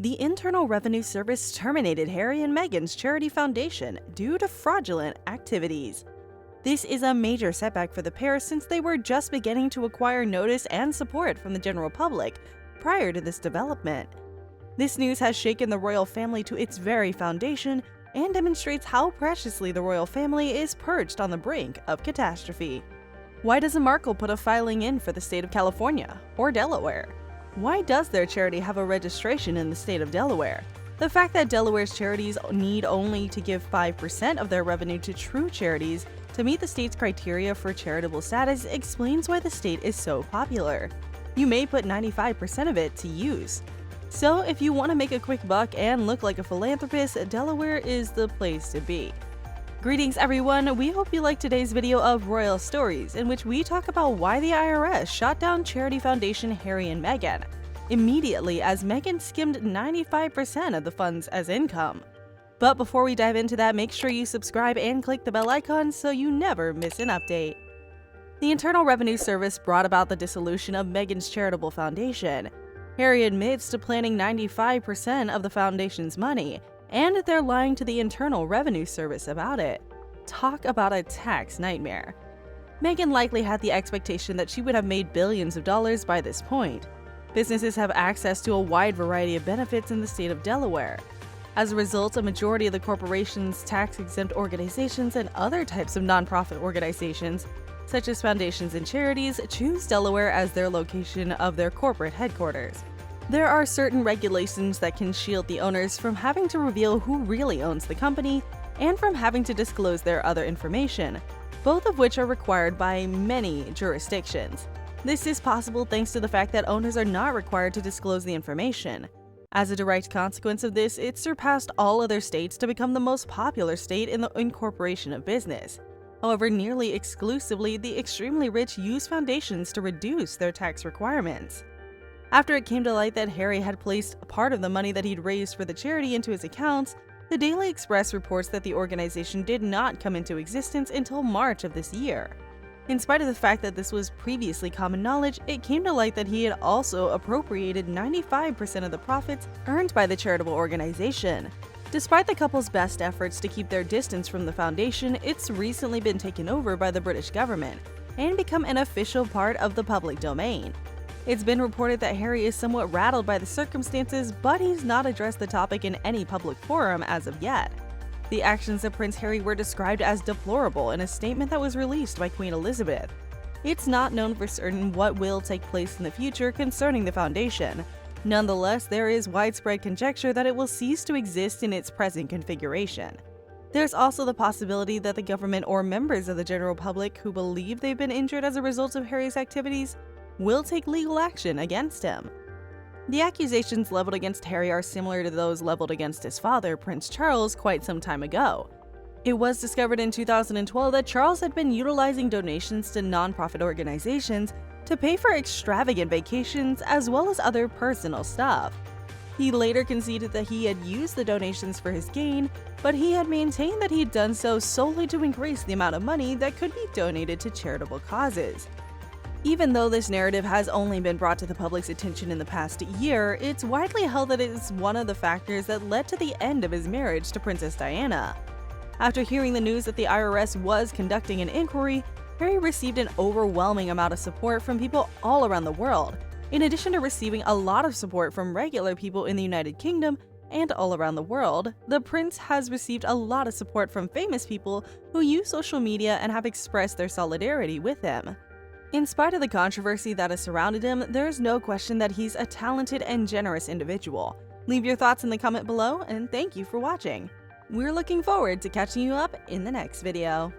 The Internal Revenue Service terminated Harry and Meghan's charity foundation due to fraudulent activities. This is a major setback for the pair since they were just beginning to acquire notice and support from the general public prior to this development. This news has shaken the royal family to its very foundation and demonstrates how preciously the royal family is perched on the brink of catastrophe. Why doesn't Markle put a filing in for the state of California or Delaware? Why does their charity have a registration in the state of Delaware? The fact that Delaware's charities need only to give 5% of their revenue to true charities to meet the state's criteria for charitable status explains why the state is so popular. You may put 95% of it to use. So if you want to make a quick buck and look like a philanthropist, Delaware is the place to be. Greetings everyone, we hope you liked today's video of Royal Stories, in which we talk about why the IRS shot down charity foundation Harry and Meghan, immediately as Meghan skimmed 95% of the funds as income. But before we dive into that, make sure you subscribe and click the bell icon so you never miss an update. The Internal Revenue Service brought about the dissolution of Meghan's charitable foundation. Harry admits to planning 95% of the foundation's money, and they're lying to the Internal Revenue Service about it. Talk about a tax nightmare. Meghan likely had the expectation that she would have made billions of dollars by this point. Businesses have access to a wide variety of benefits in the state of Delaware. As a result, a majority of the corporations, tax-exempt organizations, and other types of nonprofit organizations, such as foundations and charities, choose Delaware as their location of their corporate headquarters. There are certain regulations that can shield the owners from having to reveal who really owns the company and from having to disclose their other information, both of which are required by many jurisdictions. This is possible thanks to the fact that owners are not required to disclose the information. As a direct consequence of this, it surpassed all other states to become the most popular state in the incorporation of business. However, nearly exclusively, the extremely rich use foundations to reduce their tax requirements. After it came to light that Harry had placed part of the money that he'd raised for the charity into his accounts, the Daily Express reports that the organization did not come into existence until March of this year. In spite of the fact that this was previously common knowledge, it came to light that he had also appropriated 95% of the profits earned by the charitable organization. Despite the couple's best efforts to keep their distance from the foundation, it's recently been taken over by the British government and become an official part of the public domain. It's been reported that Harry is somewhat rattled by the circumstances, but he's not addressed the topic in any public forum as of yet. The actions of Prince Harry were described as deplorable in a statement that was released by Queen Elizabeth. It's not known for certain what will take place in the future concerning the foundation. Nonetheless, there is widespread conjecture that it will cease to exist in its present configuration. There's also the possibility that the government or members of the general public who believe they've been injured as a result of Harry's activities will take legal action against him. The accusations leveled against Harry are similar to those leveled against his father, Prince Charles, quite some time ago. It was discovered in 2012 that Charles had been utilizing donations to nonprofit organizations to pay for extravagant vacations as well as other personal stuff. He later conceded that he had used the donations for his gain, but he had maintained that he had done so solely to increase the amount of money that could be donated to charitable causes. Even though this narrative has only been brought to the public's attention in the past year, it's widely held that it is one of the factors that led to the end of his marriage to Princess Diana. After hearing the news that the IRS was conducting an inquiry, Harry received an overwhelming amount of support from people all around the world, in addition to receiving a lot of support from regular people in the United Kingdom and all around the world. The prince has received a lot of support from famous people who use social media and have expressed their solidarity with him. In spite of the controversy that has surrounded him, there is no question that he's a talented and generous individual. Leave your thoughts in the comment below, and thank you for watching. We're looking forward to catching you up in the next video.